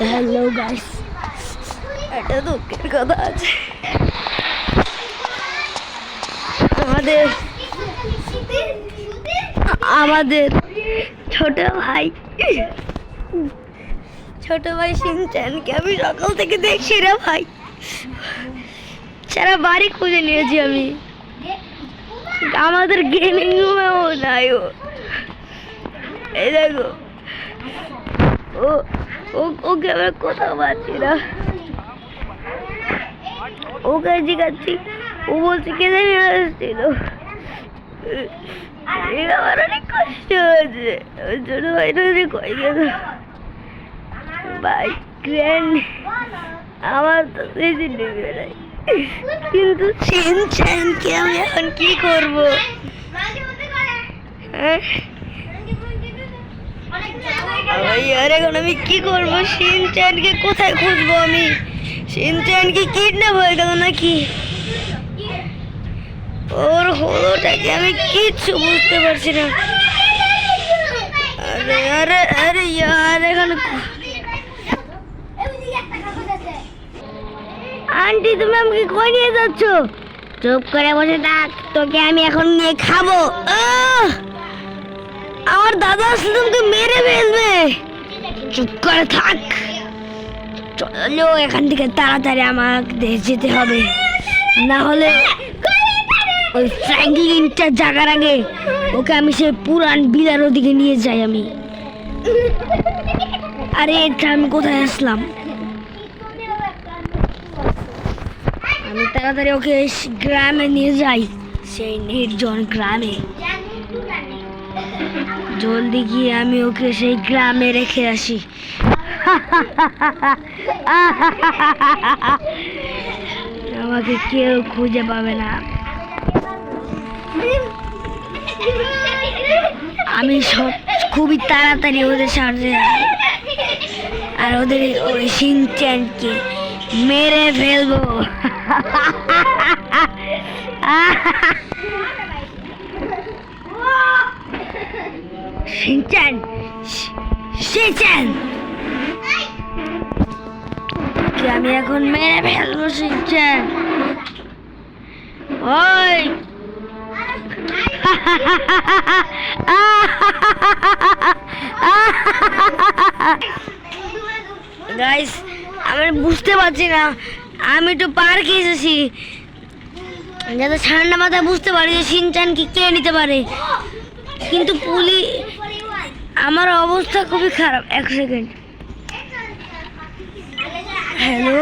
Hello guys, একটা দুঃখের কথা আছে। আমাদের ছোট ভাই শিনচ্যানকে আমি সকাল থেকে দেখছি রে ভাই, সারা বাড়ি খুঁজে নিয়েছি আমি। আমাদের গেমিং রুমেও নাই ও। এই দেখো, ওকে আমরা কোথাও পাচ্ছি না। ওকে জিজ্ঞাসি, ও বলছে কে জানি আসছিল। আমার অনেক কষ্ট হয়েছে, ওই ছোট ভাইটা কই গেল ভাই। গ্র্যান্ড আমার তো সিসিটিভি নাই, কিন্তু শিনচ্যানকে আমি এখন কি করবো? এখন আমি কি করবো? শিনচ্যানকে কোথায় খুঁজবো আমি? শিনচ্যান কি কিডন্যাপ হয়ে গেল নাকি? ওর হলোটাকে আমি কিচ্ছু বুঝতে পারছি না। আরে আরে আরে ইয়ার, এখানে আন্টি তুমি আমাকে কই নিয়ে যাচ্ছ? চুপ করে বসে থাক, তোকে আমি এখন নিয়ে খাবো। আমার দাদা আসলে তোমাকে মেরে ফেলবে। চুপ করে থাক, চলো এখান থেকে তাড়াতাড়ি আমাকে যেতে হবে, না হলে ওই ফ্র্যাঙ্কলিনটা জাগার আগে ওকে আমি সে পুরান বিলার ওদিকে নিয়ে যাই আমি। আরে এটা আমি কোথায় আসলাম? আমি তাড়াতাড়ি ওকে গ্রামে নিয়ে যাই, সেই নির্জন গ্রামে। জলদি গিয়ে আমি ওকে সেই গ্রামে রেখে আসি। আমাকে কেউ খুঁজে পাবে না। আমি সব খুবই তাড়াতাড়ি ওদের সাথে আর ওদের ওই শিনচ্যানকে মেরে ফেলবো। শিনচ্যান, শিনচ্যান আমি এখন মেরে ফেলবো। শিনচ্যান ওই গাইস, আমি বুঝতে পারছি না। আমি একটু পার্কে এসেছি যাতে ঠান্ডা মাথায় বুঝতে পারি যে শিনচ্যানকে কে নিতে পারে, কিন্তু পুলিশ, আমার অবস্থা খুবই খারাপ। এক সেকেন্ড। হ্যালো,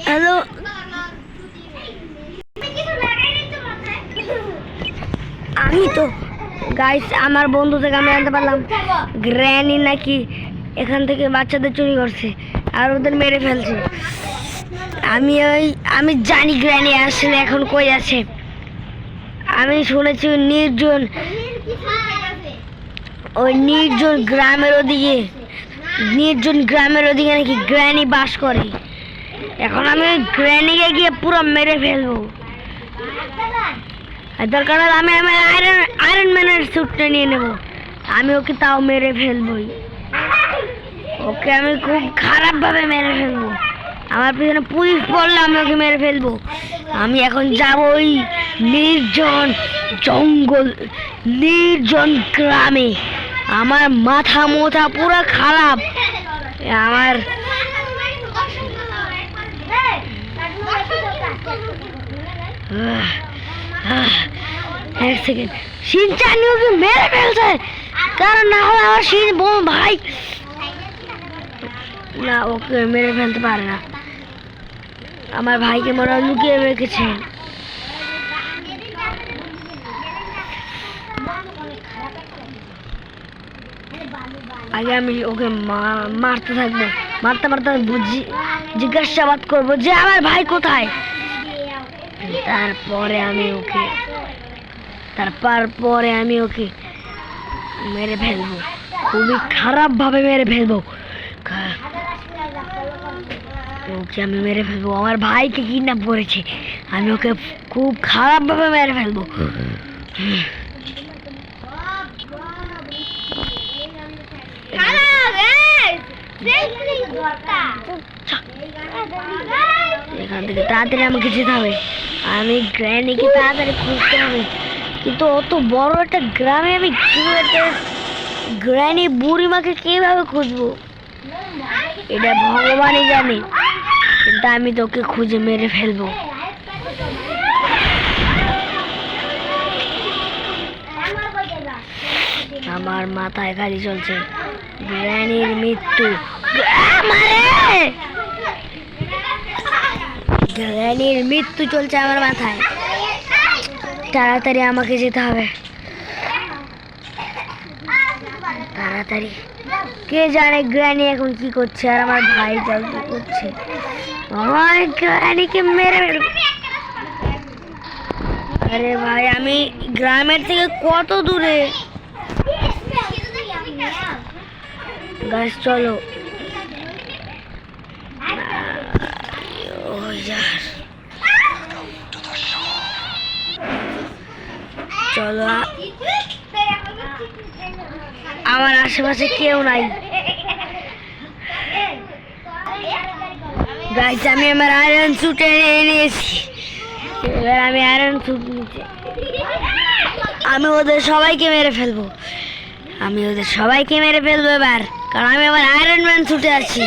হ্যালো, আমি তো গাইস আমার বন্ধু থেকে আমি জানতে পারলাম গ্র্যানি নাকি এখান থেকে বাচ্চাদের চুরি করছে আর ওদের মেরে ফেলছে। আমি জানি গ্র্যানি আসলে এখন কই আছে। আমি শুনেছি ওই নির্জন গ্রামের ওদিকে নাকি গ্র্যানি বাস করে। এখন আমি ওই গ্র্যানিকে গিয়ে পুরো মেরে ফেলবো। দরকার হলে আমি আমার আয়রন ম্যানের স্যুটটা নিয়ে নেব, আমি ওকে তাও মেরে ফেলবই। ওকে আমি খুব খারাপভাবে মেরে ফেলবো। আমার পিছনে পুলিশ পড়লে আমি ওকে মেরে ফেলবো। আমি এখন যাব ওই নির্জন জঙ্গল, নির্জন গ্রামে। আমার মাথা পুরো খারাপ। আমার এক সেকেন্ড। শিনচ্যান ওকে মেরে ফেলছে, কারণ না হলে আমার ভাই না, ওকে মেরে ফেলতে পারে না। আমার ভাইকে মনে হয় লুকিয়ে রেখেছে। আগে আমি ওকে মারতে থাকবো, মারতে জিজ্ঞাসাবাদ করবো যে আমার ভাই কোথায়। তারপরে আমি ওকে মেরে ফেলবো, খুবই খারাপ ভাবে মেরে ফেলবো। ওকে আমি মেরে ফেলবো। আমার ভাইকে কিডন্যাপ করেছে, আমি ওকে খুব খারাপ ভাবে মেরে ফেলবো। এখান থেকে তাড়াতাড়ি আমাকে যেতে হবে, আমি গ্র্যানিকে তাড়াতাড়ি খুঁজতে হবে। কিন্তু অত বড় একটা গ্রামে আমি কিভাবে গ্র্যানি বুড়িমাকে কিভাবে খুঁজবো, এটা ভগবানই জানে। কিন্তু আমি তোকে খুঁজে মেরে ফেলবো। আমার মাথায় খালি চলছে গ্র্যানির মৃত্যু, গ্র্যানির মৃত্যু চলছে আমার মাথায়। তাড়াতাড়ি আমাকে যেতে হবে, তাড়াতাড়ি। কে জানে গ্র্যানি এখন কি করছে আর আমার ভাই যাও কি করছে। আমার গ্র্যানিকে মেরে ফেলবো। আরে ভাই আমি গ্রামের থেকে কত দূরে। গাছ চলো, চলো। আমার আশেপাশে কেউ নাই। গাইস আমি আমার আয়রন স্যুট এনেছি, এবার আমি আয়রন স্যুট নিচ্ছি। আমি ওদের সবাইকে মেরে ফেলবো, আমি ওদের সবাইকে মেরে ফেলবো এবার, কারণ আমি আমার আয়রন ম্যান স্যুটে আছি।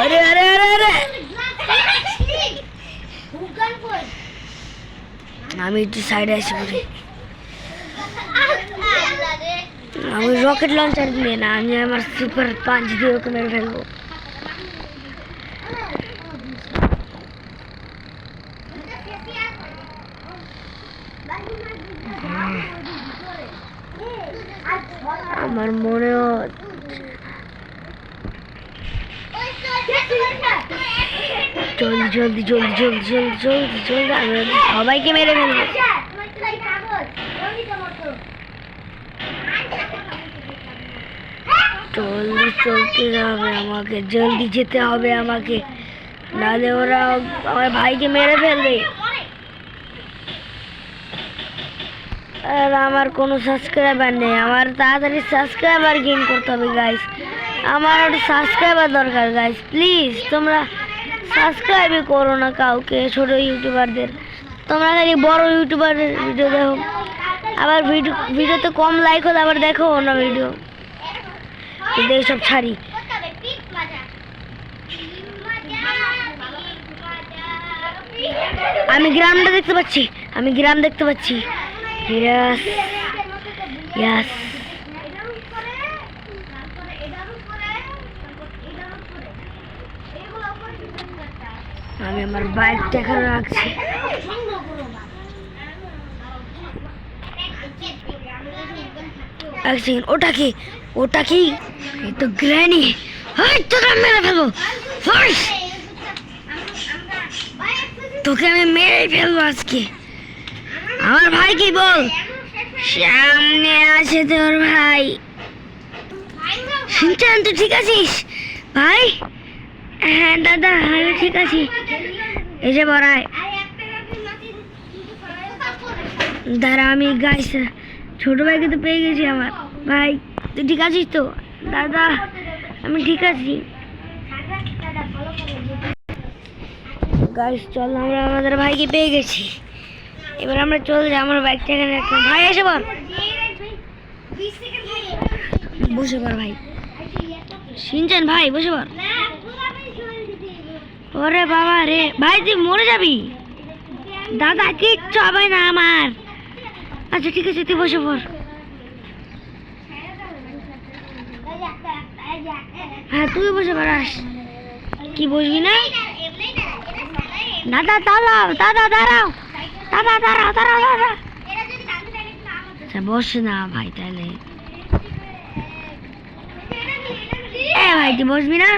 আরে আরে আরে আরে আমি একটু সাইডে আসি পড়ি। আমি রকেট লঞ্চার নিয়ে না, আমি আমার সুপার পাঞ্চ দিয়ে ওকে মেরে ফেলবো। আমার মনেও জলদি জলদি জলদি জলদি জলদি জলদি জলদি আমি সবাইকে মেরে ফেলবো। জলদি চলতে হবে আমাকে, জলদি যেতে হবে আমাকে, নাহলে ওরা আমার ভাইকে মেরে ফেলবে। আর আমার কোনো সাবস্ক্রাইবার নেই, আমার তাড়াতাড়ি সাবস্ক্রাইবার গেইন করতে হবে গাইস। আমার সাবস্ক্রাইবার দরকার গাইস, প্লিজ তোমরা সাবস্ক্রাইবই করো না কাউকে, ছোট ইউটিউবারদের। তোমরা খালি বড় ইউটিউবারের ভিডিও দেখো, আবার ভিডিওতে কম লাইক হলে আবার দেখো না ভিডিও, কিন্তু এইসব ছাড়ি। আমি গ্রামটা দেখতে পাচ্ছি, আমি গ্রাম দেখতে পাচ্ছি। Yes. Yes. আমি আমার বাইকটা এখানে রাখছি। এক সেকেন্ড, ওটা কি? ওটা কি? এই তো গ্র্যানি। তোকে মেরে ফেলবো, তোকে আমি মেরে ফেলবো আজকে। আমার ভাই কি বল, সামনে আছে তোর ভাই। শিনচান তুই ঠিক আছিস ভাই? হ্যাঁ দাদা আমি ঠিক আছি, এসে বড়াই। দাঁড়া আমি গাইস ছোট ভাইকে তো পেয়ে গেছি। আমার ভাই তুই ঠিক আছিস তো? দাদা আমি ঠিক আছি। গাইস চল, আমরা আমাদের ভাইকে পেয়ে গেছি, এবার আমরা চলে যাই। আমার বাইকটা এখানে রাখলাম। ভাই এসে বল, বসে পড় ভাই। শিনচান ভাই বসে পড়। ওরে বাবা রে ভাই, তুই মরে যাবি। দাদা কিচ্ছু হবে না আমার। আচ্ছা ঠিক আছে তুই বসে পড়। হ্যাঁ তুই বসে পড়াস। কি বসবি না? দাদা দাঁড়াও, দাদা দাঁড়াও, দাদা দাঁড়াও দাঁড়াও দাদা। আচ্ছা বস না ভাই তাহলে। এ ভাই তুই বসবি না?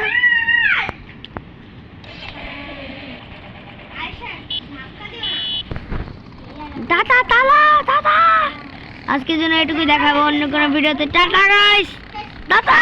দাদা দাঁড়াও দাদা। আজকের জন্য এটুকুই, দেখাবো অন্য কোনো ভিডিওতে। টাটা গাইস, দাদা।